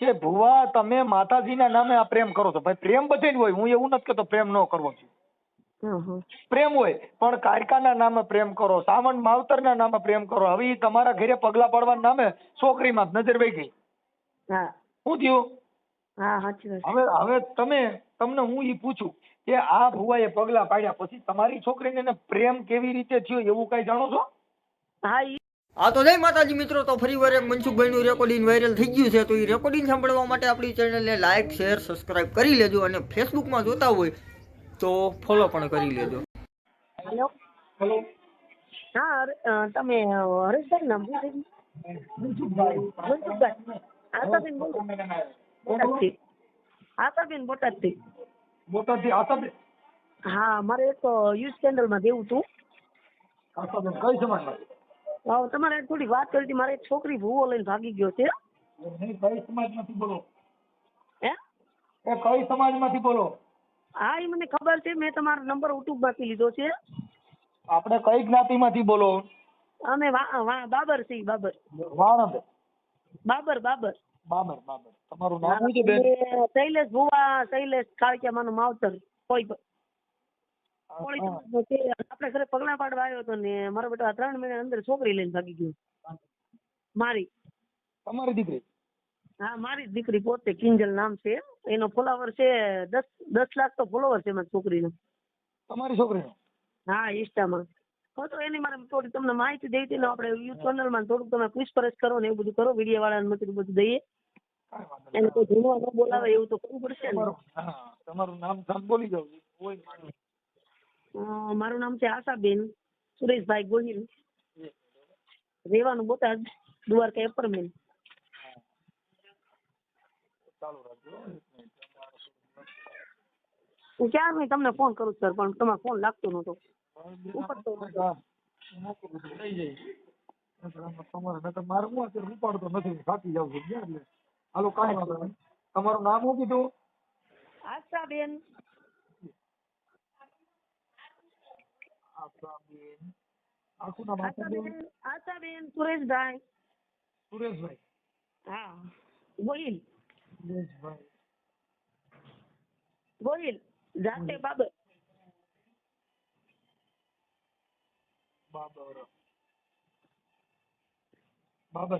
કે ભુવા તમે માતાજીના નામે આ પ્રેમ કરો છો. ભાઈ પ્રેમ બધે જ હોય, હું એવું નથી કહેતો પ્રેમ ન કરવો જોઈએ. પ્રેમ હોય પણ કાયકાના નામે પ્રેમ કરો, સાવણ માવતરના નામે પ્રેમ કરો. હવે ઈ તમારા ઘરે પગલા પાડવાના નામે છોકરીમાં નજર વહી ગઈ. શું થયું? હવે તમને હું ઈ પૂછું કે આ ભુવાએ પગલા પાડ્યા પછી તમારી છોકરીને એને પ્રેમ કેવી રીતે થયો એવું કઈ જાણો છો? હા તો જય માતાજી મિત્રો, તો ફરી વાર એક મનસુખભાઈનું રેકોર્ડિંગ વાયરલ થઈ ગયું છે. તો એ રેકોર્ડિંગ સાંભળવા માટે આપણી ચેનલને લાઈક શેર સબસ્ક્રાઇબ કરી લેજો, અને ફેસબુકમાં જોતા હોય તો ફોલો પણ કરી લેજો. હેલો. હેલો. હા તમે હરેશભાઈ નામ મનસુખભાઈ? આશાબેન બોલો. બોટાદથી. આશાબેન બોટાદથી. બોટાદથી આશાબેન? હા મારે એક યુઝ કેન્ડલમાં દેવું હતું. આશાબેન કઈ સમાજમાંથી? તમારે થોડી વાત કરી હતી. મારે એક છોકરી ભૂવો લઈને ભાગી ગયો છે. કઈ સમાજમાંથી બોલો? હે? એ કઈ સમાજમાંથી બોલો? હા એ મને ખબર છે, મેં તમારો નંબર યુટ્યુબમાંથી લીધો છે. આપણે કઈ જ્ઞાતિમાંથી બોલો? અમે બાબર છીએ, બાબર. વાણંદ? બાબર બાબર. બાબર બાબર. તમારું નામ શું છે બેન? શૈલેષ ભુવા, શૈલેષ કાળકિયામાંનું માવતર. આપણે ઘરે પગલા પાડવા આવ્યો હતો ને મારો બેટો 3 મહિના અંદર છોકરી લઈને ભાગી ગયો. મારી? તમારી દીકરી? હા મારી જ દીકરી પોતે. કિંજલ નામ છે. એનો ફોલોવર છે 10 લાખ તો ફોલોવર છે મારી છોકરીનો. તમારી છોકરીનો? હા ઇન્સ્ટામાં. તો એની મારે થોડી તમને માહિતી દઈ હતી ને, આપણે યુટ્યુબ ચેનલમાં થોડુંક તમે પૂછપરછ કરો ને એવું બધું કરો, વિડીયો વાળાને બધું દઈએ. એને કોઈ જૂનવા ન બોલાવે એવું તો કરવું પડશે ને. તમારું નામ બોલી જાવ. મારું નામ છે આશાબેન સુરેશભાઈ ગોહિલ, રહેવાનું બોટાદ, દ્વારકા એપાર્ટમેન્ટ. હું ક્યાં નહીં તમને ફોન કરું સર, પણ તમારો ફોન લાગતો નતો. મારું ઉપાડતો નથી, થાકી જાવ છું. હાલો કાંઈ વાંધો નહીં. તમારું નામ શું કીધું? આશાબેન. આશાબેન. આખું નામ? આશાબેન સુરેશભાઈ. સુરેશભાઈ? હા ગોહિલ. સુરેશભાઈ ગોહિલ, જાતે બાબર. બાબર. બાબર.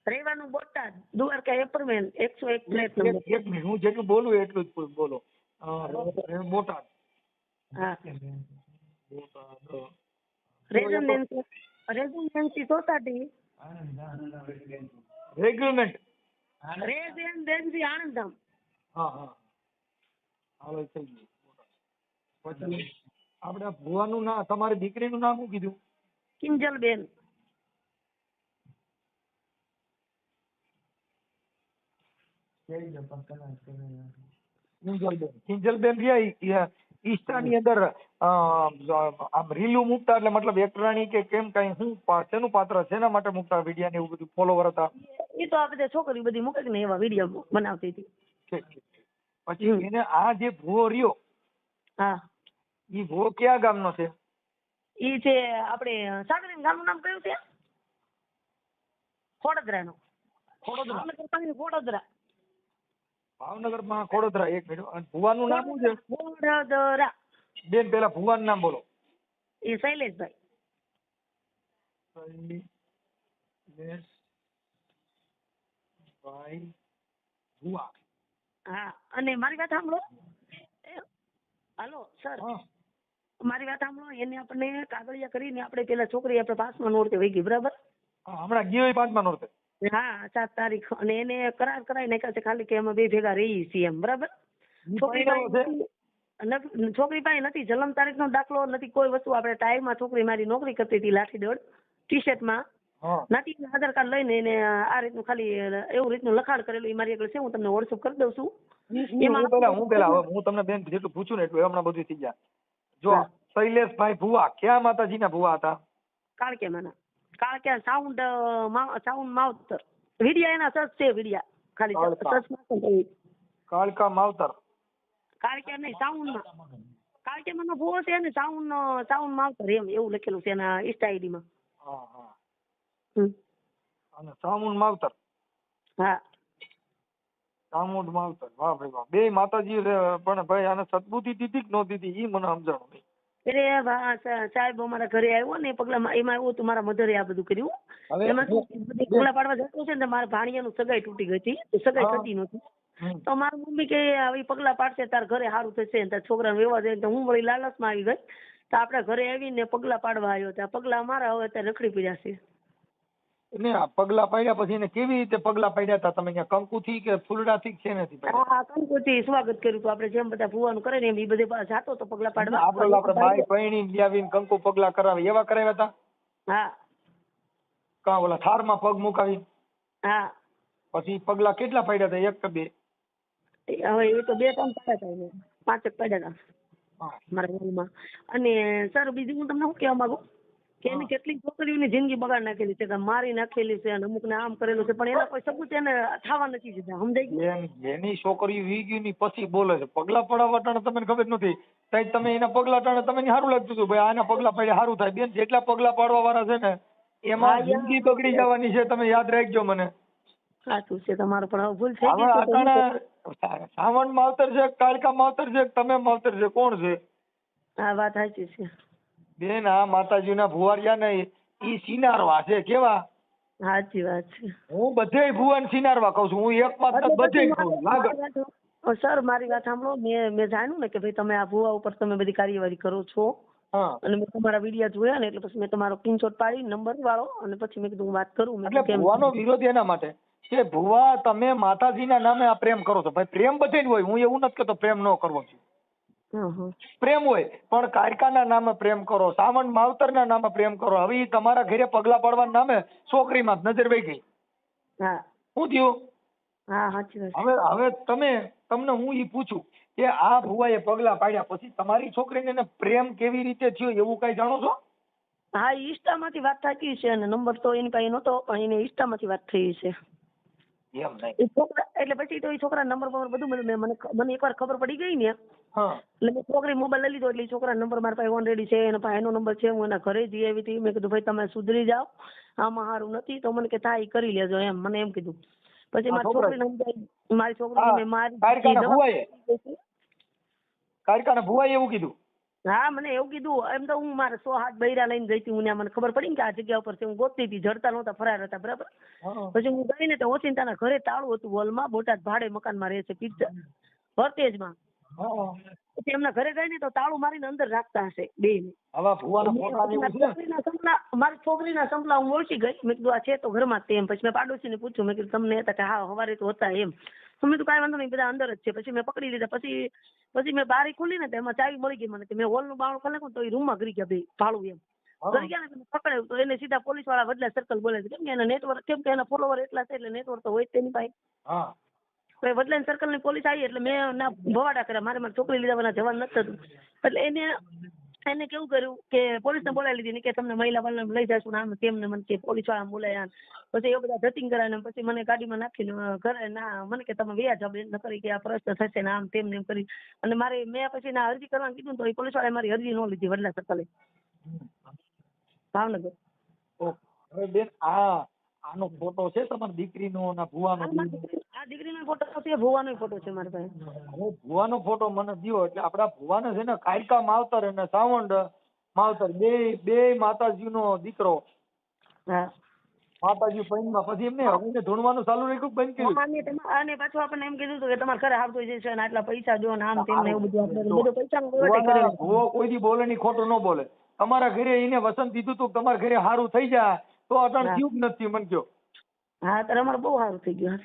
રહેવાનું Botad, Dwarka apartment, 101 flat number. એક મિનિટ, હું જેટલું બોલું એટલું જ બોલો. બોટાદ. હા. બોટાદ. રેઝિડેન્સી સોસાયટી. રેગ્યુલમેન્ટ. રેઝિડેન્સી આણંદધામ. હા હા. હાલો થઈ ગયું. પછી આપણે ભુવાનું નામ, તમારી દીકરીનું નામ શું કીધું? કિંજલબેન. કિંજલબેન રહ્યા ઈસ્ટાની અંદર આમ રીલું મૂકતા, એટલે મતલબ એક્ટરાણી કે કેમ કઈ શું શેનું પાત્ર શેના માટે મૂકતા વિડિયા ને એવું બધું ફોલોવર હતા? એ તો આપણે છોકરી બધી મૂકે ને એવા વિડીયો બનાવતી હતી. પછી એને આ જે ભૂવો રહ્યો, હા ઈ ભૂવો કયા ગામનો છે? ઈ છે આપણે સાગરીન ગામનું નામ કયું છે? ખોડદરાનો. ખોડદરા. ભાવનગરમાં ખોડદરા. એક મિનિટ. અને ભુવાનું નામ શું છે? ખોડદરા. બેન પેલા ભુવાનું નામ બોલો. એ શૈલેષભાઈ. શૈલેષભાઈ ભુવા. હા. અને મારી વાત સાંભળો. હાલો સર, મારી વાત સાંભળો. એને આપણે કાગળિયા કરીને આપણે પેલા છોકરી આપણે 5મા નોરતે વહી ગઈ, બરાબર? હમણાં ગયો 5મા નોરતે? હા 7 તારીખ. અને એને કરાર કરાવી નાખ્યા છે ખાલી કે અમે બે ભેગા રહી છીએ એમ, બરાબર? છોકરી પાસે નથી જન્મ તારીખનો દાખલો નથી, કોઈ વસ્તુ. આપણે ટાઈમમાં છોકરી મારી નોકરી કરતી હતી લાઠીદોડ ટી-શર્ટમાં, નથી આધાર કાર્ડ લઈને એને આ રીતનું ખાલી એવું રીતનું લખાણ કરેલું. એ મારી આગળ છે, હું તમને વોટ્સઅપ કરી દઉં છું. હું તમને બેન જેટલું પૂછું ને એટલું હમણાં બધું થઈ જાય. જો શૈલેષભાઈ ભુવા ક્યાં માતાજીના ભુવા હતા? કાળકિયામાંના. કાળકિયા સાઉન્ડ માવતર. વિડિયા એના સચ છે, વિડિયા ખાલી સચ. કાળકા માવતર. કાળકિયા નહીં, સાઉન્ડમાં. કાળકિયામાંનો ભુવો છે ને, સાઉન્ડ માવતર એમ એવું લખેલું છે એના ઇન્સ્ટા આઈડીમાં. હા હા. અને સાઉન્ડ માવતર. હા. સામુંડ માવતર, વાહ ભાઈ વાહ. બે માતાજી પણ ભાઈ આને સદબુદ્ધિ દીધી કે ન દીધી ઈ મને સમજાણું નહીં. સાહેબ અમારા ઘરે આવ્યો ને પગલામાં એમાં એવું હતું મારા મધરે આ બધું કર્યું. એમાં બધી પગલા પાડવા જતો છે ને મારા ભાણિયાનું સગાઈ તૂટી ગઈ હતી, સગાઈ થતી નહોતી. તો મારી મમ્મી કે આવી પગલા પાડશે તાર ઘરે સારું થશે, તાર છોકરાને વેવા જાય. તો હું વળી લાલચમાં આવી ગઈ. તો આપણા ઘરે આવીને પગલા પાડવા આવ્યો. ત્યાં પગલા અમારા હવે ત્યાં રખડી પડ્યા છે. ને આ પગલા પાડ્યા પછી એને કેવી રીતે પગલા પાડ્યા હતા તમે? અહીંયા કંકુથી કે ફૂલડાથી કે શેનાથી પાડ્યા? હા, કંકુથી સ્વાગત કર્યું હતું આપણે જેમ બધા ભુવાનું કરે ને એમ એ બધે જાતો તો પગલા પાડવા. આપણે બાઈ પૈણી આવીને કંકુ પગલા કરાવે એવા કરાવ્યા હતા? હા. કા ઓલા થારમાં પગ મુકાવી? હા. પછી પગલા કેટલા પાડ્યા હતા? એક કે બે? હવે એ તો 2-3 પાડ્યા હતા, 5 પાડ્યા હતા મારા ઘરમાં. અને સર બીજું હું તમને શું કહેવા માંગુ કે એને કેટલીક છોકરીઓની જિંદગી બગાડ નાખેલી છે, કે મારી નાખેલી છે અને અમુકને આમ કરેલું છે, પણ એના કોઈ સબૂત એને થવા નથી દીધા. સમજાઈ ગયું? એની છોકરીઓ વી ગઈ ની પછી બોલે છે. પગલા પડાવવા ટાણે તમને ખબર નથી ત્યાં તમે એના પગલા ટાણે તમને સારું લાગતું હતું ભાઈ આના પગલા પાડ્યા સારું થાય. બેન જેટલા પગલા પાડવા વાળા છે ને એમાં જિંદગી બગડી જવાની છે. તમે યાદ રાખજો. મને સાચું છે તમારું, પણ હવે ભૂલ થઈ ગઈ. સાવણ માવતર છે, કાળકા માવતર છે, તમે માવતર છે, કોણ છે? હા, વાત સાચી છે બેન. આ માતાજીના ભુવારિયા ને ઈ સિનારવા છે. કેવા? સાચી વાત છે. હું બધે ભુવન સિનારવા કહું છું. હું એક વાત બધે કહું લાગે. સર મારી વાત સાંભળો. મેં જાણ્યું ને કે ભાઈ તમે આ ભુવા ઉપર તમે બધી કાર્યવાહી કરો છો અને મેં તમારા વિડીયો જોયા ને એટલે પછી મેં તમારો સ્ક્રીનશોટ પાડી નંબર વાળો અને પછી મેં કીધું વાત કરું. એટલે ભુવાનો વિરોધ એના માટે કે ભુવા તમે માતાજીના નામે આ પ્રેમ કરો છો. ભાઈ પ્રેમ બધે જ હોય. હું એવું નથી કહેતો પ્રેમ ન કરવો જોઈએ. પ્રેમ હોય પણ કાયકાના નામે પ્રેમ કરો, સાવણ માવતરના નામે પ્રેમ કરો. હવે ઈ તમારા ઘરે પગલા પાડવાના નામે છોકરીમાં નજર વહી ગઈ. શું થયું? હવે તમને હું ઈ પૂછું કે આ ભુવાએ પગલા પાડ્યા પછી તમારી છોકરીને પ્રેમ કેવી રીતે થયો એવું કઈ જાણો છો? હા, ઇન્સ્ટામાંથી વાત થતી છે અને નંબર તો એની પાસે નહોતો પણ એને ઇન્સ્ટામાંથી વાત થઈ છે. એમ નહીં એટલે પછી તો એ છોકરા નંબર બધું મને એકવાર ખબર પડી ગઈ ને એટલે મેં છોકરી મોબાઈલ લઈ લીધો. એટલે છોકરા નંબર મારા પાસે ઓલરેડી છે. એના પાસે એનો નંબર છે. હું એના ઘરે જઈ આવી હતી. મેં કીધું ભાઈ તમે સુધરી જાઓ, આમાં સારું નથી. તો મને કે થાય કરી લેજો એમ મને એમ કીધું. પછી મારી છોકરીને કારકાના ભુવાએ એવું કીધું? હા, મને એવું કીધું. એમ તો હું મારા 100 હાથ બૈરા લઈને ગઈ હતી. હું મને ખબર પડી ને કે આ જગ્યા ઉપર છે. હું ગોતતી હતી, જડતા નહોતા, ફરાર હતા. બરાબર. પછી હું ગઈ ને તો ઓચિંતાના ઘરે તાળું હતું હોલમાં. બોટાદ ભાડે મકાનમાં રહે છે ભરતેજમાં. પછી એમના ઘરે ગઈ ને તો તાળું મારીને અંદર રાખતા હશે બે ને. મારી છોકરીના સંપલા હું ઓળખી ગઈ. મેં કીધું આ છે તો ઘરમાં જ તેમ. પછી મેં પાડોશીને પૂછ્યું. મેં કીધું તમને હતા કે હા સવારે તો હતા એમ. તો મેં કીધું કાંઈ વાંધો નહીં, બધા અંદર જ છે. પછી મેં પકડી લીધા. પછી મેં બારી ખોલી ને તો એમાં ચાવી મળી ગઈ મને. મેં હોલનું બાણું ખોલે તો એ રૂમમાં ગરી ગયા બે ભાડું એમ ગરી ગયા ને. પકડાયું તો એને સીધા પોલીસ વાળા વડલા સર્કલ બોલે છે. કેમ કે એના નેટવર્ક, કેમ કે એના ફોલોવર એટલા છે એટલે નેટવર્ક તો હોય જ તેની પાસે. વડલાઈન સર્કલ ની પોલીસ આવી એટલે મેં ના ભવાડા કર્યા. મારી છોકરી લીધા જવાન નથી થતું. એટલે એને કેવું કર્યું કે પોલીસને બોલાવી લીધી કે તમને મહિલા વાળા લઈ જશું આમ તેમને. મને કે પોલીસ વાળા બોલાયા. પછી એ બધા ધતિંગ કરાવીને પછી મને ગાડીમાં નાખીને ઘરે ના મને કે તમે વ્યા જાવ ન કરી કે આ પ્રશ્ન થશે ને આમ તેમને એમ કરી. અને મેં પછી ના અરજી કરવાનું કીધું તો એ પોલીસ વાળાએ મારી અરજી ન લીધી વડલા સર્કલે ભાવનગર. હવે બેન આનો ફોટો છે તમારી દીકરીનો ના ભુવાનો? આ દીકરીનો ફોટો છે, ભુવાનો ફોટો છે મારી પાસે. હવે ભુવાનો ફોટો મને દ્યો એટલે આપડા ભુવાને છે ને કાયકા માવતર અને સાવંડ માવતર બે માતાજીનો દીકરો. માતાજી પૈણમાં પછી એમને હવે ધૂણવાનું ચાલુ રાખ્યું બંધ કર્યું. અને પાછું આપણને એમ કીધું કે તમારે ઘરે આવતું જશે અને આટલા પૈસા જો ને આમ તેમને એવું બધું પૈસા. ભુવો કોઈ દી બોલે નહીં, ખોટું ન બોલે. તમારા ઘરે એને વસંત દીધું તું તમારા ઘરે સારું થઈ જાય તો અટણ થયું જ નથી મને કયો. હા, ત્યારે અમારે બહુ સારું થઈ ગયું.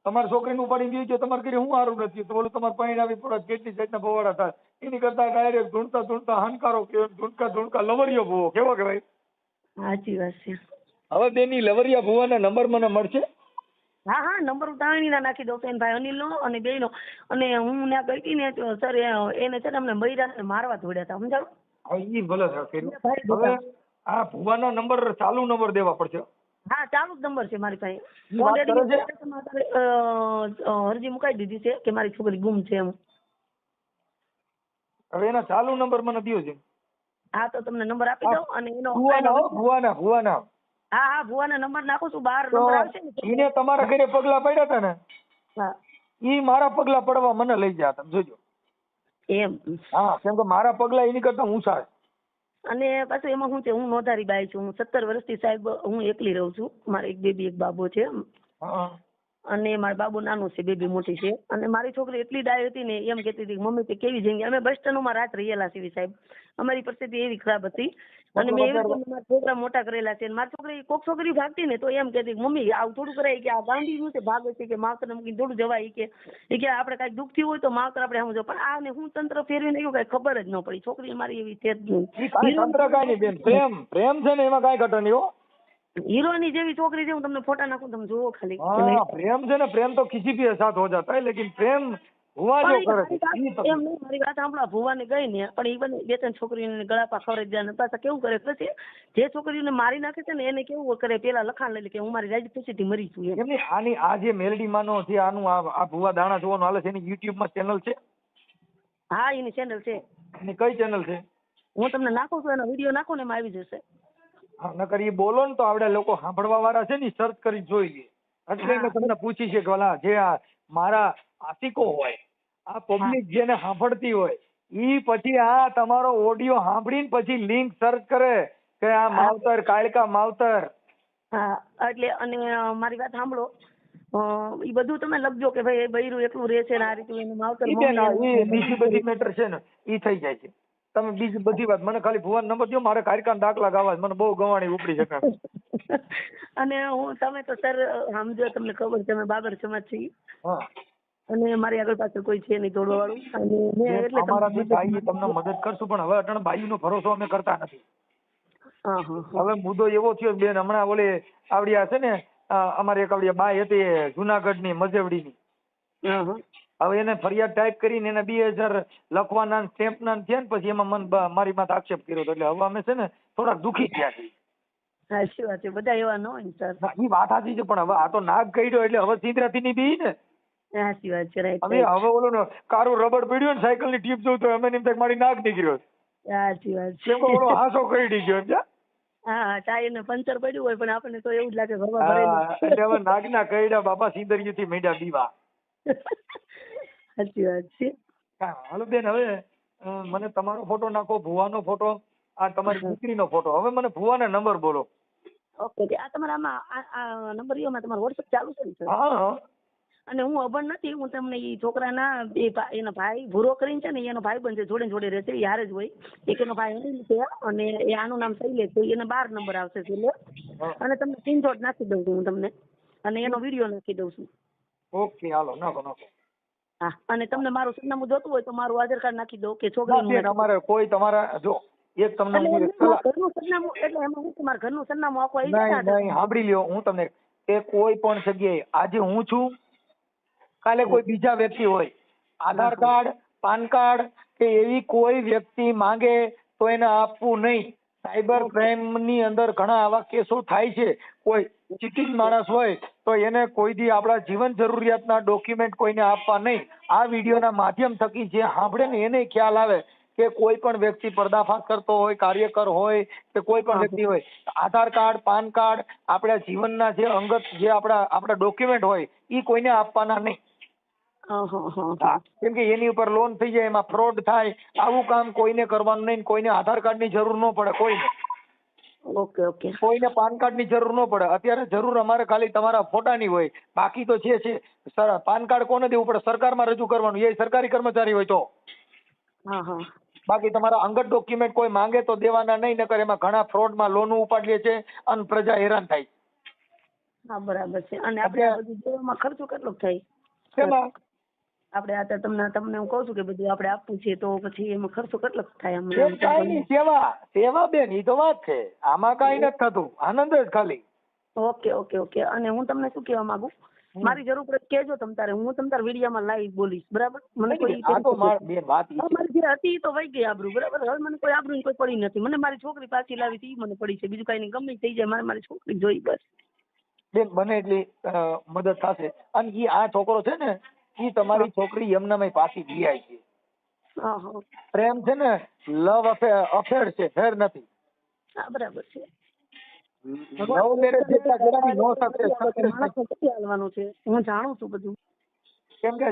તમારી છોકરીને ઉપાડી ગયું છે તમારા ઘરે હું સારું નથી તો બોલું તમારે પાણી આવી પડે કેટલી જાતના ભવાડા થાય. એની કરતા ડાયરેક્ટ ધૂણતા હંકારો કે ધૂણકા લવરિયો ભુવો કેવો કે ભાઈ? સાચી વાત છે. હવે બેની લવરિયા ભુવાના નંબર મને મળશે? હા, નંબર ઉતાણીના નાખી દઉં છું ભાઈ અનિલનો અને બેયનો. અને હું ત્યાં ગઈ હતી ને સર એને છે ને અમને મહિરાને મારવા દોડ્યા હતા. સમજાવું? હવે ઈ ભલે હવે આ ભુવાનો નંબર ચાલુ નંબર દેવા પડશે. હા, ચાલુ જ નંબર છે મારી પાસે. ઓલરેડી અરજી મુકાઈ દીધી છે કે મારી છોકરી ગુમ છે એમ. હવે એના ચાલુ નંબર મને દ્યો છે. હા, તો તમને નંબર આપી દઉં અને એનો ભુવાના હા, ભુવાના નંબર નાખું છું. 12 નંબર આવશે ને એને તમારા ઘરે પગલા પડ્યા હતા ને? હા, ઈ મારા પગલા પડવા મને લઈ જાય, તમે જોજો. એમ. હા, કેમ કે મારા પગલા એની કરતા ઊંચા છે. અને પાછું એમાં શું છે, હું નોંધારી બાઈ છું. હું 17 વર્ષથી સાહેબ હું એકલી રહું છું. મારે એક બેબી એક બાબો છે. હા. અને મારો બાબુ નાનો છે, બેબી મોટી છે. અને મારી છોકરી એટલી ડાય હતી ને, એમ કહેતી હતી મમ્મી તે કેવી જિંદગી. અમે બસ સ્ટેન્ડમાં રાત રહેલા છીએ સાહેબ. અમારી પરિસ્થિતિ એવી ખરાબ હતી. અને મેં એવી રીતે મારા છોકરા મોટા કરેલા છે. મારી છોકરી કોક છોકરી ભાગતી ને તો એમ કહેતી મમ્મી આવું થોડું કરાય કે આ ગાંધી નું છે ભાગે છે કે માવતર મૂકીને થોડું જવાય કે આપણે કાંઈક દુઃખ થયું હોય તો માવતર આપણે સમજો. પણ આને હું તંત્ર ફેરવીને એવું કઈ ખબર જ ન પડી. છોકરી મારી એવી છે જ નહીં. તંત્ર કાંઈ નહીં બેન, પ્રેમ છે ને એમાં કાંઈ ઘટે નહીં હો. હીરોની જેવી છોકરી છે. હું તમને ફોટા નાખું, તમે જુઓ ખાલી. हाँ, प्रेम से ना प्रेम तो किसी भी साथ हो जाता है, लेकिन प्रेम हुआ जो करे એમ નહીં, મારી વાત સાંભળો. ભુવાને ગઈ ને પણ એ બને 2-3 છોકરીઓને ગળા પા ખવડાવી દે ને પાછા કેવું કરે પછી જે છોકરીઓને મારી નાખે છે ને એને કેવું કરે, પેલા લખાણ લઈ લે કે હું મારી રાજી ખુશીથી મરી છું એમ. એમની આની આ જે મેલડી માનો છે, આનું આ ભુવા દાણા જોવાનું હાલે છે, એની YouTube માં ચેનલ છે. હા, એની ચેનલ છે. એની કઈ ચેનલ છે? હું તમને નાખું છું, એનો વિડીયો નાખું ને એમાં આવી જશે. હા, નકર એ બોલો ને તો આવડે લોકો સાંભળવા વાળા છે ને સર્ચ કરી જોઈ લે. એટલે મેં તમને પૂછી છે કે ઓલા જે આ મારા આશિકો હોય, આ પબ્લિક જેને સાંભળતી હોય, ઈ પછી આ તમારો ઓડિયો સાંભળીને પછી લિંક સર્ચ કરે કે આ માવતર કાળકા માવતર. હા, એટલે અને મારી વાત સાંભળો, એ બધું તમે લખજો કે ભાઈ બૈરું એકલું રહે છે ને આ રીતે એનું માવતર બીજી બધી મેટર છે ને ઈ થઈ જાય છે. તમે બીજી બધી વાત મને ખાલી ભુવાનો નંબર દો, મારે કારખાના દાખલા ગાવા મને બહુ ગવાણી ઉપડી શકે. અને હું તમે તો સર સમજો, તમને ખબર છે અમે બાબર સમાજ છીએ. હા. અને મારી આગળ પાછળ કોઈ છે નહીં તોડવા વાળું. અને મેં એટલે અમારાથી ભાઈ તમને મદદ કરશું, પણ હવે અટણ ભાઈનો ભરોસો અમે કરતા નથી. હવે મુદ્દો એવો થયો બેન, હમણાં ઓલે આવડિયા છે ને અમારી એક આવડિયા બાઈ હતી જુનાગઢની મજેવડીની. હવે એને ફરિયાદ ટાઈપ કરીને એને 2000 લખવાના સ્ટેમ્પના થયા ને પછી એમાં મારી માથે આક્ષેપ કર્યો. એટલે હવે અમે છે ને થોડાક દુખી થયા છીએ. સાચી વાત છે, બધા એવા ન હોય સર. એ વાત સાચી છે, પણ હવે આ તો નાગ કર્યો એટલે હવે સિંદરાથી ની બી ને. સાચી વાત છે, રાઈટ. હવે ઓલું કારું રબડ પડ્યું ને સાયકલ ની ટીપ જોઉં તો અમે એમ થાય મારી નાગ નીકળ્યો. સાચી વાત છે. ઓલો હાસો કરી ગયો. હા, ટાયર ને પંચર પડ્યું હોય પણ આપણને તો એવું જ લાગે એટલે હવે નાગના કઈડા બાપા સિંદરિયું થી મેડા બીવા. સાચી વાત છે. હાલો બેન, હવે મને તમારો ફોટો નાખો, ભુવાનો ફોટો, આ તમારી દીકરીનો ફોટો. હવે મને ભુવાના નંબર બોલો. ઓકે, આ તમારા આમાં આ નંબર ઈમાં તમારો WhatsApp ચાલુ છે ને? હા. અને હું અભણ નથી, હું તમને ઈ છોકરાના એના ભાઈ ભૂરો કરીને છે ને એનો ભાઈ બનશે, જોડે જોડે રહેશે, એ હારે જ હોય. એક એનો ભાઈ અનિલ છે અને એ આનું નામ શૈલેષ છે. એને 12 નંબર આવશે એટલે. અને તમને સ્ક્રીનશોટ નાખી દઉં છું હું તમને, અને એનો વિડીયો નાખી દઉં છું. ઓકે, હાલો નાખો. હા, અને તમને મારું સરનામું જોતું હોય તો મારું આધાર કાર્ડ નાખી દઉં કે છોકરીનું. તમારે કોઈ તમારા જો એક તમને ઘરનું સરનામું, એટલે એમાં હું તમારા ઘરનું સરનામું આખું આવી જાય. નહીં, સાંભળી લ્યો, હું તમને એ કોઈ પણ જગ્યાએ આજે હું છું, કાલે કોઈ બીજા વ્યક્તિ હોય, આધાર કાર્ડ, પાન કાર્ડ કે એવી કોઈ વ્યક્તિ માંગે તો એને આપવું નહીં. સાયબર ક્રાઇમ ની અંદર ઘણા આવા કેસો થાય છે. કોઈ ચીટિંગ માણસ હોય તો એને કોઈ દી આપણા જીવન જરૂરિયાતના ડોક્યુમેન્ટ કોઈને આપવા નહીં. આ વિડીયોના માધ્યમ થકી જે સાંભળે ને એને ખ્યાલ આવે કે કોઈ પણ વ્યક્તિ પર્દાફાશ કરતો હોય, કાર્યકર હોય કે કોઈ પણ વ્યક્તિ હોય, આધાર કાર્ડ, પાન કાર્ડ, આપણા જીવનના જે અંગત જે આપણા ડોક્યુમેન્ટ હોય એ કોઈને આપવાના નહીં. કેમ કે એની ઉપર લોન થઈ જાય, એમાં ફ્રોડ થાય. આવું કામ કોઈને કરવાનું નહીં. કોઈને આધાર કાર્ડ ની જરૂર ન પડે, કોઈને. ઓકે. કોઈને પાન કાર્ડ ની જરૂર ન પડે. અત્યારે જરૂર અમારે ખાલી તમારા ફોટાની હોય. બાકી તો જે છે પાન કાર્ડ કોને દેવું પડે? સરકારમાં રજૂ કરવાનું, એ સરકારી કર્મચારી હોય તો. બાકી તમારા અંગત ડોક્યુમેન્ટ કોઈ માંગે તો દેવાના નહીં, નકર એમાં ઘણા ફ્રોડમાં લોન ઉપાડીએ છે અને પ્રજા હેરાન થાય. હા, બરાબર છે. અને આપણે આ બધું દેવામાં ખર્ચો કેટલો થાય? શેમાં? આપણે આ તમને હું કહું છું કે બધું આપણે આપવું છે તો પછી એમાં ખર્ચો કેટલો થાય? સેવા બેન, ઈ તો વાત છે. આમાં કઈ નથી થતું, આનંદ જ ખાલી. ઓકે. અને હું તમને શું કહેવા માંગુ, મારી જરૂર પડે કહેજો તમ તારે, હું તમ તાર વિડીયામાં લાઈવ બોલીશ, બરાબર? મને કોઈ મારી જે હતી તો વહી ગઈ આબરૂ, બરાબર? હવે મને કોઈ આબરૂ કોઈ પડી નથી. મને મારી છોકરી પાછી લાવી હતી મને પડી છે, બીજું કઈ નહીં. ગમે થઈ જાય, મારે મારી છોકરી જોઈ બસ. બેન, બને એટલી મદદ થશે. અને ઈ આ છોકરો છે ને, ઈ તમારી છોકરી એમનામાં પાછી વિયાય છે. પ્રેમ છે ને, લવ અફેર છે, ફેર નથી. હા, બરાબર છે. લવ મેરેજ જેટલા જરા બી નો સક્સેસ હાલવાનું છે, હું જાણું છું બધું. કેમ કે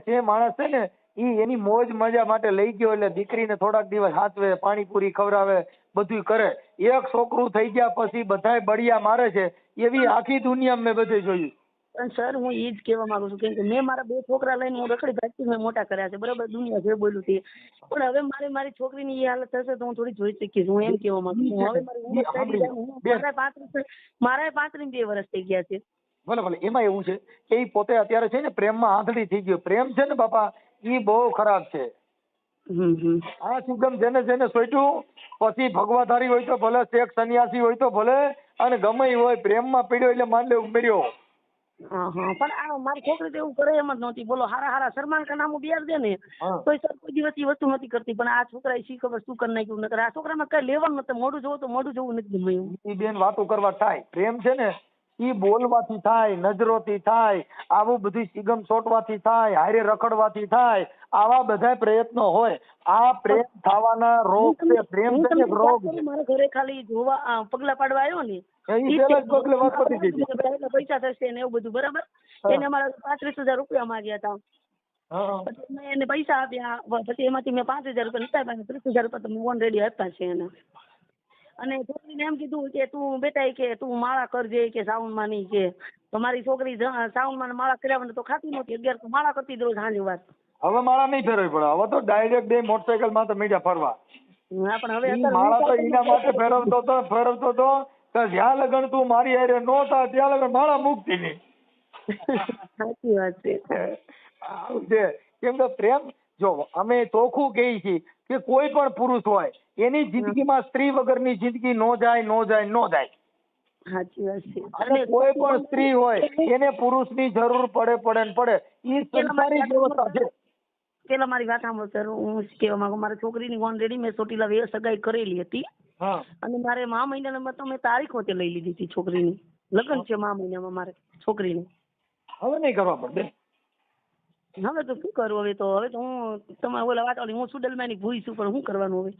જે માણસ છે ને ઈ એની મોજ મજા માટે લઈ ગયો એટલે દીકરીને થોડાક દિવસ હાચવે, પાણીપુરી ખવડાવે, બધું કરે. એક છોકરું થઈ ગયા પછી બધાય બળિયા મારે છે એવી આખી દુનિયા મેં બધે જોયું. પણ સર હું ઈ જ કહેવા માંગુ છું કેમ કે મેં મારા 2 છોકરા લઈને હું રખડી ભાગતી મેં મોટા કર્યા છે બરાબર, દુનિયા જે બોલ્યું તે. પણ હવે મારી છોકરીની એ હાલત થશે તો હું થોડી જોઈ શકીશ. હું એમ કહેવા માંગુ છું હવે મારી ઉંમર થઈ ગઈ, મારા 35 વર્ષ થઈ ગયા છે. ભલે એમાં એવું છે કે ઈ પોતે અત્યારે છે ને પ્રેમમાં આંધળી થઈ ગયો. પ્રેમ છે ને બાપા ઈ બહુ ખરાબ છે. આ સુગમ જેને સોચ્યું પછી ભગવાધારી હોય તો ભલે, શેખ સન્યાસી હોય તો ભલે, અને ગમે ઈ હોય પ્રેમમાં પીડ્યો એટલે માંડ લેવું પડ્યો. પણ આ મારી છોકરી તો એવું કરે એમ જ નહોતી. બોલો હારા સલમાન ખાન નામું બિયાર દે ને તો સર કોઈ દિવસ ઈ વસ્તુ નથી કરતી. પણ આ છોકરાએ શી ખબર શું કરી નાખ્યું. નકર આ છોકરામાં કઈ લેવાનું નથી. મોઢું જોવું તો મોઢું જોવું નથી ગમ્યું. ઈ બેન વાતો કરવા થાય. પ્રેમ છે ને ઈ બોલવાથી થાય, નજરોથી થાય, આવું બધું સિગમ સોટવાથી થાય, હારે રખડવાથી થાય. આવા બધા પ્રયત્નો હોય. આ પ્રેમ થવાના રોગ છે. પ્રેમ છે ને રોગ છે. મારા ઘરે ખાલી જોવા પગલા પાડવા આવ્યો ને પૈસા થશે ને એવું બધું બરાબર. એને અમારા 35,000 રૂપિયા માંગ્યા હતા. પછી મેં એને પૈસા આપ્યા. પછી એમાંથી મેં 5,000 રૂપિયા લીધા. 30,000 રૂપિયા તો ઓલરેડી આપ્યા છે એને. અને છોકરીને એમ કીધું કે તું બેટા કે તું માળા કરજે કે સાવનમાં નહીં કે. તો મારી છોકરી સાવનમાં માળા કર્યા તો ખાતી નહોતી. 11 તો માળા કરતી રોજ સાંજે વાત. હવે માળા નહીં ફેરવી પડે. હવે તો ડાયરેક્ટ 2 મોટરસાયકલ માં તો મીડિયા ફરવા. હા પણ હવે માળા તો એના માટે ફેરવતો તો જ્યાં લગન તું મારી હારે નો થા ત્યાં લગન માળા મુકતી નહીં. સાચી વાત છે. આવું છે. કેમ કે પ્રેમ જો અમે ચોખ્ખું કહીએ છીએ કે કોઈ પણ પુરુષ હોય એની જિંદગીમાં સ્ત્રી વગરની જિંદગી નો જાય. સાચી વાત છે. અને કોઈ પણ સ્ત્રી હોય એને પુરુષની જરૂર પડે. ઈ સંસારી વ્યવસ્થા છે. પેલા મારી વાત સાંભળો સર, હું કહેવા માંગુ મારી છોકરીની ઓલરેડી મેં ચોટીલા સગાઈ કરેલી હતી. અને મારે મા મહિનામાં તો મેં તારીખ વચ્ચે લઈ લીધી હતી છોકરીની. લગ્ન છે મા મહિનામાં મારે છોકરીને. હવે નહીં કરવા પડે. હવે તો શું કરવું. હવે તો હું તમારે ઓલા વાત હું સુડલમાની ભૂઈ છું પણ શું કરવાનું હવે.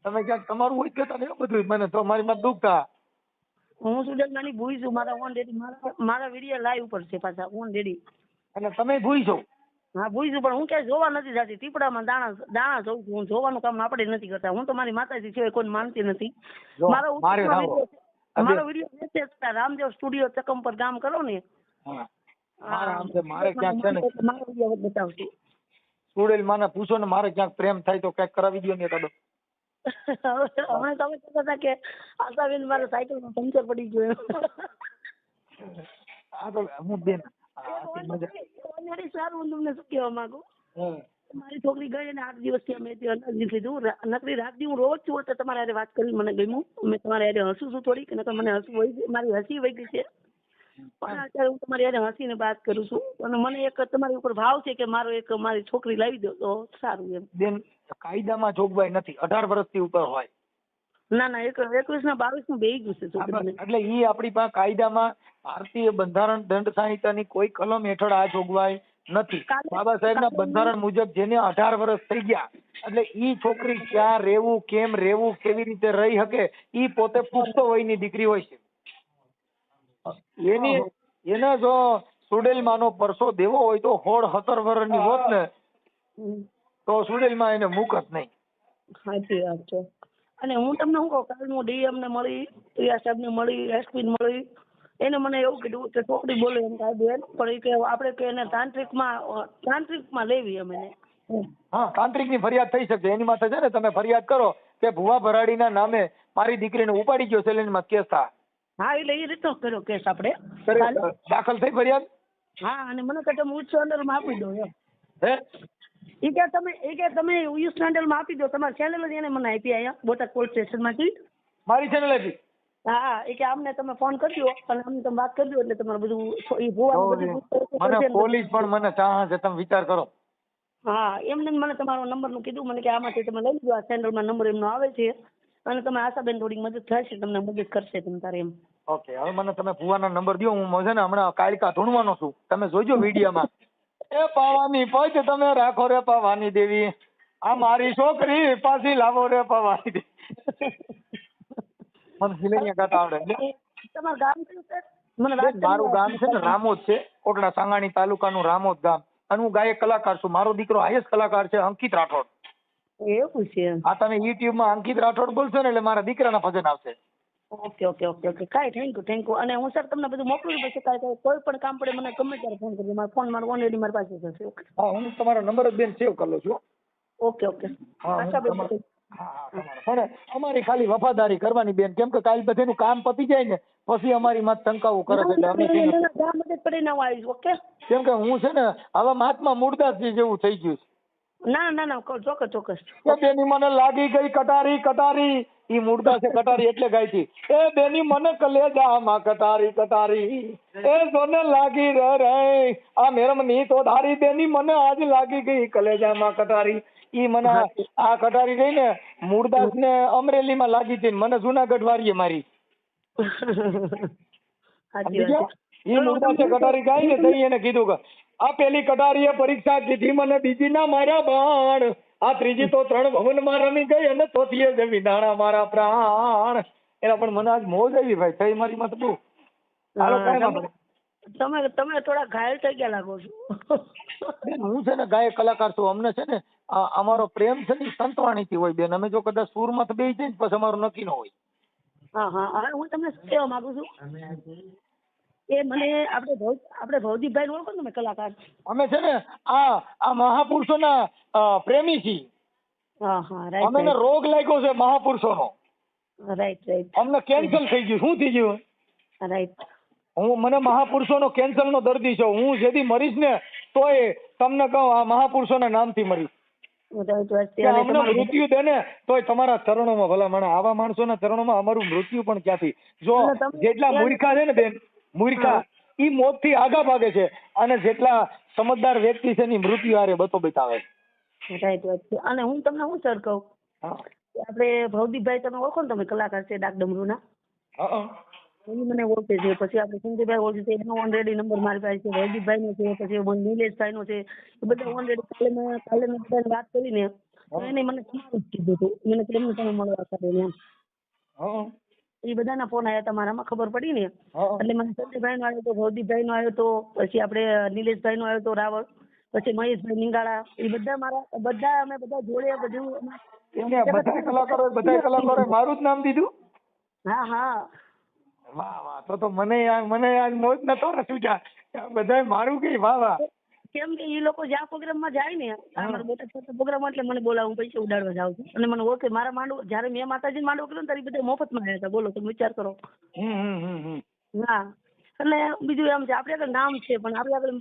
તમે ક્યાંક તમારું હોય કેતા ને બધું મને તો મારી માં દુઃખ થાય. હું સુડલમાની ભૂઈ છું. મારા ઓલરેડી મારા વિડીયો લાઈવ ઉપર છે પાછા ઓલરેડી. અને તમે ભૂઈ છો? હા ભૂઈ છું પણ હું ક્યાંય જોવા નથી જતી. ટીપડામાં દાણા જોઉં છું. હું જોવાનું કામ આપણે નથી કરતા. હું તો મારી માતાજી સિવાય કોઈ માનતી નથી. મારો વિડીયો રામદેવ સ્ટુડિયો ચકમ પર કામ કરો ને મારે ક્યાંક છે ને બતાવશે. સુડેલ માને પૂછો ને મારે ક્યાંક પ્રેમ થાય તો ક્યાંક કરાવી દો ને કાઢો. હવે તમે કહેતા હતા કે આશાબેન મારે સાયકલમાં પંચર પડી ગયો. આ તો હું બેન સારું હું તમને શું કહેવા માંગુ. મારી છોકરી ગઈ અને 8 દિવસથી અમે લીધું. નકરી રાતથી હું રોજ છું તો તમારા હારે વાત કરી મને ગમ્યું. મેં તમારા હારે હસું છું થોડીક. નકર મને હસવું હોય મારી હસી વહી ગઈ છે. પણ અત્યારે હું તમારી હારે હસીને વાત કરું છું. અને મને એક તમારી ઉપર ભાવ છે કે મારી છોકરી લાવી દો તો સારું એમ. બેન કાયદામાં જોગવાઈ નથી 18 વર્ષથી ઉપર હોય. ના 21 ના 22 નું બેહી ગયું છે છોકરીને. એટલે ઈ આપણી પાસે કાયદામાં ભારતીય બંધારણ દંડ સંહિતાની કોઈ કલમ હેઠળ આ જોગવાઈ નથી. બાબા સાહેબના બંધારણ મુજબ જેને 18 વર્ષ થઈ ગયા એટલે ઈ છોકરી ક્યાં રહેવું, કેમ રહેવું, કેવી રીતે રહી શકે ઈ પોતે પુખ્ત વયની દીકરી હોય છે. એને જો સુડેલમાંનો પરસો દેવો હોય તો 16-17 વર્ષની હોત ને તો સુડેલમાં એને મૂકત નહીં. સાચી વાત છે. અને હું તમને શું કહું, કાલ હું ડીએમ ને મળી, પ્રિયા સાહેબ ને મળી, એસપી ને મળી. એને મને એવું કીધું કે છોકરી બોલે એમ થાય બેન પણ કે આપણે કે એને તાંત્રિકમાં લેવી અમે. હા તાંત્રિક ની ફરિયાદ થઈ શકે. એની માથે છે ને તમે ફરિયાદ કરો કે ભુવા ભરાડીના નામે મારી દીકરીને ઉપાડી ગયો સેલેન્ડમાં કેસ થાય. હા એટલે એ રીતનો કર્યો કેસ આપણે દાખલ થઈ ફરિયાદ. હા અને મને કહે તમે ઉચ્ચ અંડરમાં આપી દો એમ. હે એ કે તમે ઉચ્ચ અંડરમાં આપી દો. તમારી ચેનલ જ એને મને આપી અહીંયા બોટાદ પોલીસ સ્ટેશનમાંથી. મારી ચેનલ આપી? હા એ કે આમને તમે ફોન કરજો અને અમને તમે વાત કરજો એટલે તમારે બધું એ ભુવાનું મને પોલીસ પણ મને ચાહે છે. તમે વિચાર કરો. હા એમને મને તમારો નંબરનું કીધું. મને કે આમાંથી તમે લઈ લો. આ સેન્ટરમાં નંબર એમનો આવે છે અને તમે આશાબેન થોડીક મદદ થશે, તમને મદદ કરશે તમ તારે એમ. ઓકે હવે મને તમે ભુવાના નંબર દો. હું છે ને હમણાં કાયકા ઢૂંઢવાનો છું. તમે જોજો વિડીયોમાં. એ પાવાની પજ તમે રાખો રે પાવાની દેવી, આ મારી છોકરી પાછી લાવો રે પાવાની દેવી. મને ફિલિંગ ગાતા આવડે. તમારું ગામ કયું છે? મને બેન, વાત મારું ગામ છે ને રામોદ છે, કોટડા સાંગાણી તાલુકાનું રામોદ ગામ, અને હું ગાયક કલાકાર છું. મારો દીકરો હાઈએસ્ટ કલાકાર છે, અંકિત રાઠોડ. એવું છે. આ તમે યુટ્યુબ માં અંકિત રાઠોડ બોલશો ને એટલે મારા દીકરાના ભજન આવશે. ઓકે ઓકે ઓકે ઓકે કાંઈ થેન્ક યુ. અને હું સર તમને બધું મોકલું પછી કાંઈ કોઈ પણ કામ પડે મને ગમે ત્યારે ફોન કરજો. મારો ફોન ઓલરેડી મારી પાસે છે. ઓકે હા, હું તમારો નંબર જ બેન સેવ કરી લઉં છું. ઓકે ઓકે હા, હું આશા બેન. તમારો પણ અમારી ખાલી વફાદારી કરવાની બેન, કેમ કે કાલ બધેનું કામ પતી જાય ને પછી અમારી માં ટંકાવું કરે છે એટલે અમે છે ને, જ્યાં મદદ પડીને હું આવીશ. ઓકે કેમ કે હું છે ને હવે મહાત્મા મૂળદાસજી જેવું થઈ ગયું છે. ના ચોક્કસ ચોક્કસ. એ બેની મને લાગી ગઈ કટારી કટારી, ઈ મૂળદાસે કટારી એટલે ગાઈ હતી. એ બેની મને કલેજામાં કટારી કટારી, એ જોને લાગી રે આ મેરમની તો ધારી, બેની મને આજ લાગી ગઈ કલેજામાં કટારી. ઈ મને આ કટારી ગઈ ને મૂળદાસ ને અમરેલીમાં લાગી હતી, મને જુનાગઢ વાળીએ મારી. ઈ મૂળદાસે કટારી ગાઈ ને તઈ એને કીધું કે આ પેલી કટારીએ પરીક્ષા કીધી મને, બીજી ના મારા બાણ, આ ત્રીજી તો 3 ભવનમાં રમી ગઈ અને ચોથીએ જ વિધાણા મારા પ્રાણ. એના પણ મને આજ મોજ આવી ભાઈ, થઈ મારી માં તો બહુ. હાલો કાંઈ વાંધો નહીં. તમે થોડા ઘાયલ થઈ ગયા લાગો છો. બેન, હું છે ને ગાયક કલાકાર છું. અમને છે ને અમારો પ્રેમ છે ને સંતવાણી થી હોય બેન. અમે જો કદાચ સુરમાં તો બેસી જાય ને પછી અમારું નક્કી ન હોય. હા હું તમને શું કહેવા માંગુ છું, એ મને આપણે ભવદીપભાઈ ઓળખો ને તમે કલાકાર? અમે છે ને આ મહાપુરુષોના પ્રેમી છીએ. રાઈટ. અમને રોગ લાગ્યો છે મહાપુરુષોનો. રાઈટ. અમને કેન્સર થઈ ગયું. શું થઈ ગયું? રાઈટ. મને મહાપુરુષોનો કેન્સરનો દર્દી છું. હું જેથી મરીશ ને તોય તમને કહું આ મહાપુરુષોના નામથી મરીશ. અમને મૃત્યુ દે ને તોય તમારા ચરણોમાં ભલા મને. આવા માણસોના ચરણોમાં અમારું મૃત્યુ પણ ક્યાંથી. જો જેટલા મૂર્ખા છે ને બેન, મૂર્ખા ઈ મોત થી આગા ભાગે છે, અને જેટલા સમજદાર વ્યક્તિ છે એની મૃત્યુ હારે બતો બતાવે. રાઈટ. અને હું તમને શું સર કહું, આપણે ભવદીપભાઈ તમે ઓળખો ને તમે કલાકાર છે ડાકડમરૂના? એ મને ઓળખે છે. પછી આપણે સંજયભાઈ ઓળખે છે, એનો ઓલરેડી નંબર મારી પાસે છે. ભવદીપભાઈ નો છે, પછી નિલેશભાઈ નો છે. એ બધા ઓલરેડી કાલે મેં બધાને વાત કરીને એને મને તમારું જ કીધું હતું. મને કેમ તમે મળવા કરે એમ. એ બધાના ફોન આવ્યા તમારામાં ખબર પડી ને એટલે મને સંજયભાઈ નો આવ્યો તો, ભવદીપભાઈ નો આવ્યો તો, પછી આપણે નિલેશભાઈ નો આવ્યો તો રાવળ, પછી મહેશભાઈ નિંગાળા, એ બધા અમે બધા જોડે બધું. બધા કલાકારોએ મારું જ નામ દીધું. હા. વાહ. તો મને આજ મોજ નતો રસ્યા બધા મારું કે વાહ. કેમ કે એ લોકો જ્યાં પ્રોગ્રામમાં જાય ને, અમારા બોટાદ પ્રોગ્રામ એટલે મને બોલાવું, પૈસા ઉડાડવા જાઉં છું. અને મને ઓળખે. મારા માંડવો જયારે મેં માતાજી માંડવો કર્યો ને ત્યારે બધા મફતમાં આવ્યા હતા. બોલો તમે વિચાર કરો. હા. એટલે બીજું એમ છે આપણે આગળ નામ છે, પણ આપણે આગળ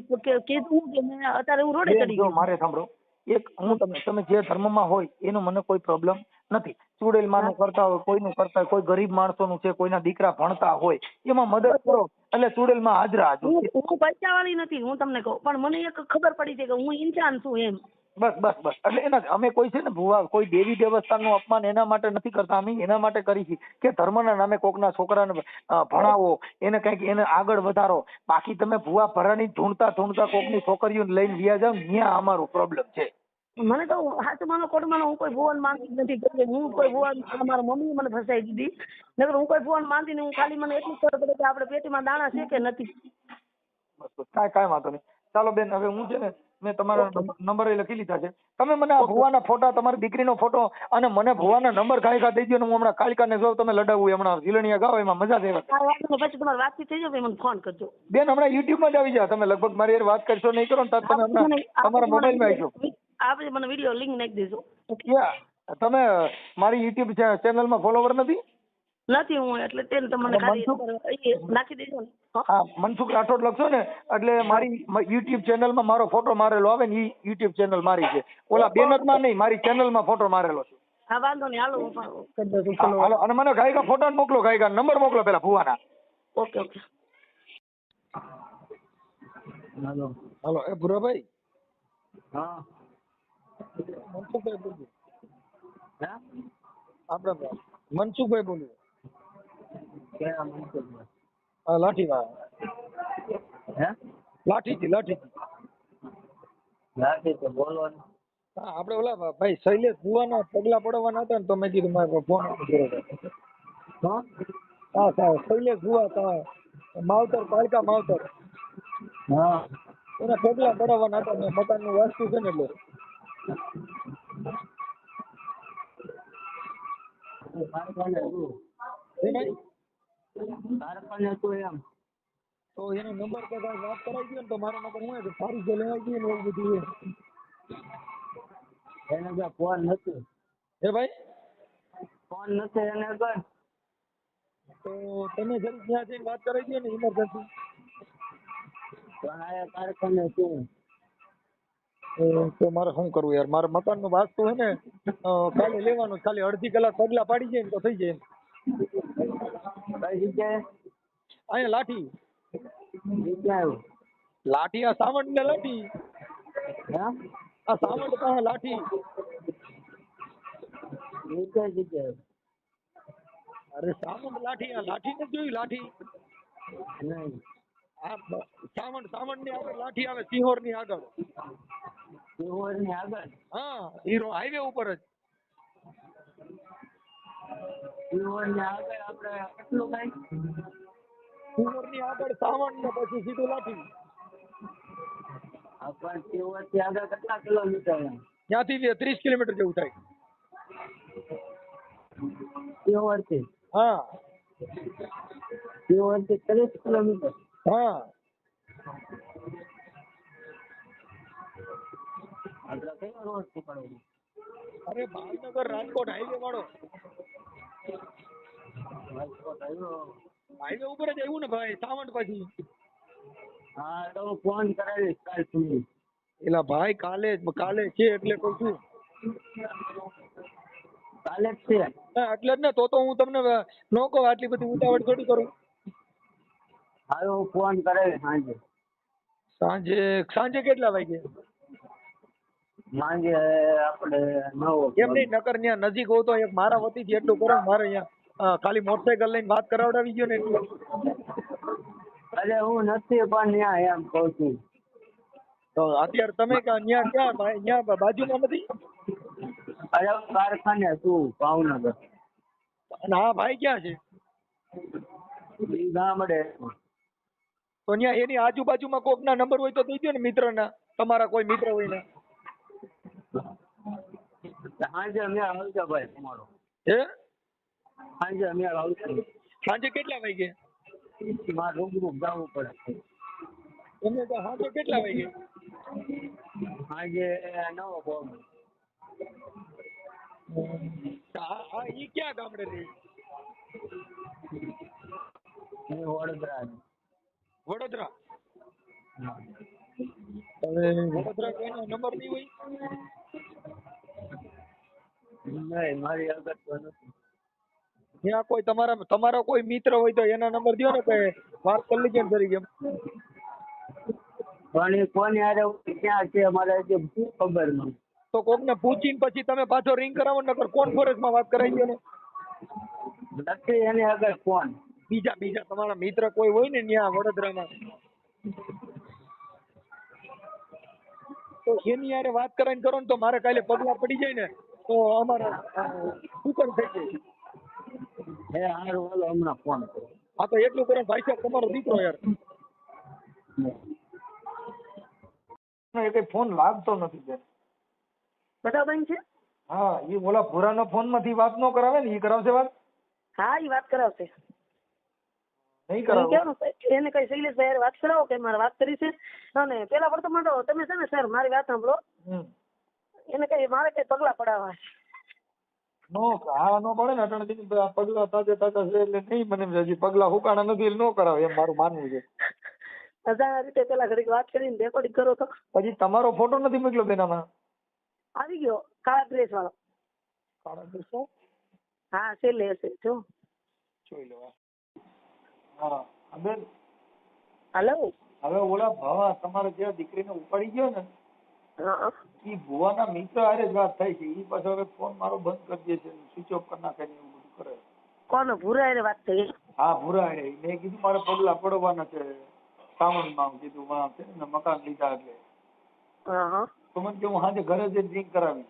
કીધું કે મેં અત્યારે હું રોડે ચડી ગયો. મારે સાંભળો, એક હું તમે જે ધર્મમાં હોય એનો મને કોઈ પ્રોબ્લેમ નથી. ચુડેલમાંનું કરતા હોય, કોઈનું કરતા હોય, કોઈ ગરીબ માણસોનું છે, કોઈના દીકરા ભણતા હોય, એમાં મદદ કરો એટલે ચુડેલમાં હાજરા હાજર. હું પૈસા વાળી નથી, હું તમને કહું, પણ મને એક ખબર પડી છે કે હું ઇન્સાન છું એમ. બસ એટલે એના અમે કોઈ છે ને ભુવા કોઈ દેવી દેવસ્થાનનું અપમાન એના માટે નથી કરતા. અમે એના માટે કરી છે કે ધર્મના નામે કોકના છોકરાને ભણાવો, એને કઈક એને આગળ વધારો. બાકી તમે ભુવા ભરાની ઢૂંઢતા કોકની છોકરીઓને લઈને વ્યા જાવ, ત્યાં અમારો પ્રોબ્લેમ છે. મને તો હાચું માનો ખોટું માનો, હું કોઈ ભુવન માનતી નથી. હું કોઈ ભુવન, મારા મમ્મી મને ફસાઈ દીધી. નકર હું કોઈ ભુવન માનતી નહીં. હું ખાલી મને એટલું ખબર પડે કે આપણે પેટીમાં દાણા છે કે નથી. બસ કાંઈ વાંધો નહીં. ચાલો બેન, હવે હું છે ને મેં તમારા નંબર લખી લીધા છે. તમે મને આ ભુવાના ફોટા, તમારી દીકરીનો ફોટો અને મને ભુવાના નંબર કાયકા દઈ દો ને. હું હમણાં કાલિકાને જો તમે લડાવું હમણાં ઝીલણીયા ગાવ, એમાં મજા જ આવે. પછી તમારી વાતચીત થઈ જાય મને ફોન કરજો બેન. હમણાં યુટ્યુબમાં જ આવી જાવ તમે. લગભગ મારી યાર વાત કરશો નહીં કરો ને તો તમે હમણાં તમારા મોબાઈલમાં આવી જાવ. આપણે મને વિડીયો લિંક નાખી દેજો. તમે મારી યુટ્યુબ ચેનલમાં ફોલોવર નથી? હું એટલે તેને તમને નાખી દેજો ને. હા, મનસુખ રાઠોડ લખશો ને એટલે મારી યુટ્યુબ ચેનલમાં મારો ફોટો મારેલો આવે ને. યુટ્યુબ ચેનલ મારી છે, ઓલા બેનરમાં નહીં, મારી ચેનલમાં ફોટો મારેલો છે. હા, વાંધો નહીં. હાલો હું કરી દઉં છું. હાલો, અને મને ગાયકા ફોટા મોકલો, ગાયકા નંબર મોકલો પેલા ભુવાના. ઓકે. હાલો એ ભુરાભાઈ. હા, મનસુખભાઈ બોલું. આપણે મનસુખભાઈ બોલું. હા, લાઠીથી બોલો. હા, આપણે ઓલા ભાઈ શૈલેષ ભુવાના પગલા પડવાના હતા ને, તો મેં કીધું મારે ફોન કર્યો. હા, શૈલેષ ભુવા માવતર કાળકા માવતર હા એના પગલા પડાવવાના હતા ને મકાનનું વાસ્તુ છે ને એટલે કારખાને હતું હે ભાઈ કારખાને હતું એમ તો એનો નંબર કદાચ વાત કરાવી દો ને તો મારો નંબર હું છે સારી જે લેવાઈ ગઈ ને એવું બધું એને જે ફોન નથી હે ભાઈ ફોન નથી એને કર તો તમે જરી ત્યાં જઈને વાત કરાવી દો ને ઇમરજન્સી પણ આ કારખાને હતું તો મારે શું કરવું યાર મારે મકાનનું વાસ્તુ હે ને કાલે લેવાનું ખાલી અડધી કલાક પગલા પાડી જાય ને તો થઈ જાય કઈ જગ્યાએ અહીંયા લાઠી જગ્યા આવ્યું લાઠી આ સાવંત ને લાઠી હે આ સાવંત પાસે લાઠી એ કઈ જગ્યાએ અરે સાવંત લાઠી આ લાઠી ને જોયું લાઠી નહીં આ સાવંત ની આગળ લાઠી આવે સિહોર ની આગળ સિહોર ની આગળ હા હીરો હાઈવે ઉપર જ સિહોર ની આગળ આપણે કેટલું કઈ સિહોર ની આગળ સાવંત ને પછી સીધું લાઠી પણ સિહોર થી આગળ કેટલા કિલોમીટર ત્યાંથી 30 કિલોમીટર જેવું થાય સિહોર થી હા સિહોર થી 30 કિલોમીટર હા આપણે કયો રોડ પકડવો અરે ભાવનગર રાજકોટ હાઈવે વાળો રાજકોટ આવ્યો હાઈવે ઉપર જ આવ્યું ને ભાઈ સાવંત પછી હા તો હું ફોન કરાવીશ કાલ સુધી એલા ભાઈ કાલે છે એટલે કહું છું કાલે જ છે હા એટલે જ ને તો હું તમને નો કહું આટલી બધી ઉતાવળ થોડી કરું હાલો હું ફોન કરાવીશ સાંજે કેટલા વાગે સાંજે આપણે 9 એમ નહીં નકર ત્યાં નજીક હોવ તો એક મારા વતીથી એટલું કરો મારે અહીંયા ખાલી મોટરસાયકલ લઈને વાત કરાવડાવી ગયો ને એટલું અરે હું નથી પણ ત્યાં એમ કહું છું તો અત્યારે તમે ત્યાં ક્યાં ભાઈ ત્યાં બાજુમાં નથી અરે હું કારખાને છું ભાવનગર અને હા ભાઈ ક્યાં છે ઈ ગામડે તો ત્યાં એની આજુબાજુમાં કોકના નંબર હોય તો દઈ દો ને મિત્રના તમારા કોઈ મિત્ર હોય ને સાંજે મેળ આવશે ભાઈ તમારો હે સાંજે મેળ આવશે સાંજે કેટલા વાગે મારે રૂબરૂ જવું પડે તમે તો સાંજે કેટલા વાગે સાંજે 9 વાગે હા ઈ ક્યાં ગામડે રહે હું વડોદરા વડોદરા હવે વડોદરા કોઈનો નંબર નહીં હોય નહીં મારી આગળ તો નથી ત્યાં કોઈ તમારો કોઈ મિત્ર હોય તો એના નંબર દો ને કે વાત કરી લીધી ને જરી એમ પણ એ કોની હારે ક્યાં છે અમારે હજી શું ખબર નહીં તો કોકને પૂછીને પછી તમે પાછો રિંગ કરાવો ને નકર કોન્ફરન્સમાં વાત કરાવી દો ને નથી એની આગળ ફોન બીજા તમારા મિત્ર કોઈ હોય ને ત્યાં વડોદરામાં તો એની યારે વાત કરાવીને કરો ને તો મારે કાલે પગલા પડી જાય ને તો અમારે સુકન થઈ જાય હે હારું હાલો હમણાં ફોન કરો હા તો એટલું કરો ભાઈ સાહેબ તમારો દીકરો યાર એ કઈ ફોન લાગતો નથી બેન બધા બંધ છે હા એ ઓલા ભૂરાનો ફોન માંથી વાત ન કરાવે ને એ કરાવશે વાત હા એ વાત કરાવશે નહીં કરાવે એને કઈ શૈલેષભાઈ હારે વાત કરાવો કે મારે વાત કરી છે અને પેલા પ્રથમ તો તમે છે ને સર મારી વાત સાંભળો એને કઈ મારે કઈ પગલા પડાવવા છે નો હા નો પડે ને અટાણે પગલા તાજા છે એટલે નહીં મને હજી પગલા હુકાણા નથી એટલે નો કરાવે એમ મારું માનવું છે અજાણ્યા રીતે પેલા ઘડીક વાત કરીને રેકોર્ડિંગ કરો તો પછી તમારો ફોટો નથી મોકલ્યો બેન આમાં આવી ગયો કાળા ડ્રેસ વાળો કાળા ડ્રેસ હા છેલ્લે હશે જો જોઈ લો હા બેન હાલો હવે ઓલા ભાવા તમારે જે દીકરીને ઉપાડી ગયો ને હા એ ભુવાના મિત્ર હારે જ વાત થાય છે એ પાછો હવે ફોન મારો બંધ કરી દે છે સ્વિચ ઓફ કરી નાખે ને એવું બધું કરે કોનો ભૂરા હારે વાત થઈ હા ભૂરા હારે મેં કીધું મારે પગલા પડવાના છે સાવનમાં કીધું વાં છે ને મકાન લીધા એટલે હા તો મને કે હું સાંજે ઘરે જઈને ડ્રિંક કરાવી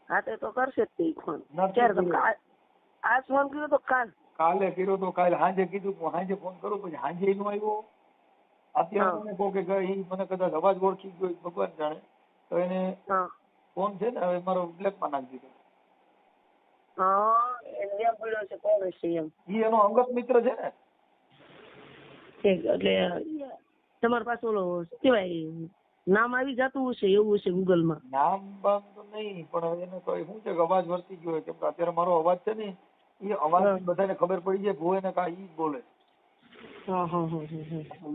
હા તો કરશે જ તે ફોન નથી ક્યારે તમે આજ ફોન કર્યો તો કાલ કાલે કર્યો તો, કાલે સાંજે કીધું હું સાંજે ફોન કરું, પછી સાંજે નો આવ્યો. અત્યારે તમે કહો કે ઈ મને કદાચ અવાજ ઓળખી ગયો ભગવાન જાણે, તો એને ફોન છે ને હવે મારો બ્લેકમાં નાખી દીધો. ઈ એનો અંગત મિત્ર છે ને. એટલે તમારી પાસે ઓલો શું કહેવાય નામ આવી જતું હશે એવું હશે ગૂગલ માં. નામ બામ તો નહીં, પણ એને તો શું છે કે અવાજ વર્તી ગયો કેમ કે અત્યારે મારો અવાજ છે ને એ અવાજ બધાને ખબર પડી જાય ભૂવે ને કા ઈ જ બોલે.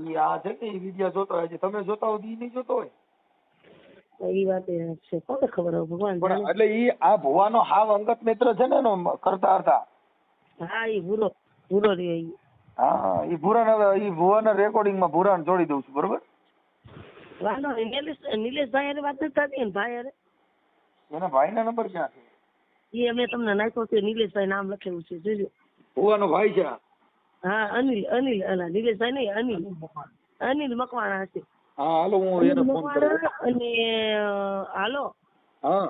ઈ આ છે ને એ વિડિયો જોતો હોય છે, તમે જોતા હોય ઈ નહીં જોતો હોય. એ વાત છે, કોને ખબર હોય ભગવાન જાણે. એટલે ઈ આ ભુવાનો હાવ અંગત મિત્ર છે ને એનો કરતા હતા. હા ઈ ભૂરો રે ઈ. હા ઈ ભુવાના રેકોર્ડિંગ માં ભુરાને જોડી દઉં છું, બરોબર. વાંધો નહીં. નિલેશભાઈ હારે વાત નથી થતી ને ભાઈ હારે? એના ભાઈના નંબર ક્યાં છે? એ અમે તમને નાખ્યો છે, નિલેશભાઈ નામ લખેલું છે, જોજો. ભુવાનો ભાઈ છે. હા અનિલ નિલેશભાઈ નહીં, અનિલ મકવાણા હશે. હા હાલો હું એને ફોન કરું. અને હાલો હા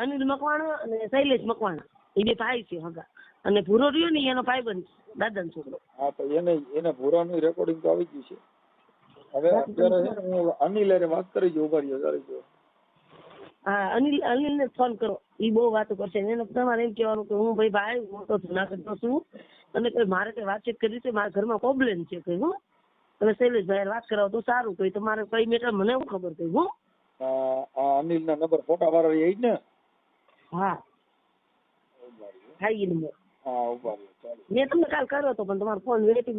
અનિલ મકવાણા અને શૈલેષ મકવાણા એ બે ભાઈ છે હગા. અને ભૂરો રહ્યો ને એનો ભાઈબંધ દાદાનો છોકરો. હા તો એને ભુરાનું રેકોર્ડિંગ તો આવી ગયું છે. હવે અત્યારે છે ને હું અનિલ હારે વાત કરી જો, ઉભા રહ્યો ચાલી જો. હા અનિલ ને ફોન કરો, ઈ બહુ વાતો કરશે. એને તમારે એમ કહેવાનું કે હું ભાઈ મોટો જુનાગઢ નો છું અને કઈ મારે કઈ વાતચીત કરી છે, મારા ઘરમાં પ્રોબ્લેમ છે કઈ હું તમે શૈલેષભાઈ વાત કરાવો તો સારું. કઈ તમારે કઈ મેટર મને એવું ખબર કઈ હું અનિલ ના નંબર ફોટા વાળા એ જ ને? હા હા ઈ નંબર હા ઉભા રહ્યો ચાલો. મેં તમને કાલ કર્યો હતો પણ તમારો ફોન વેટિંગ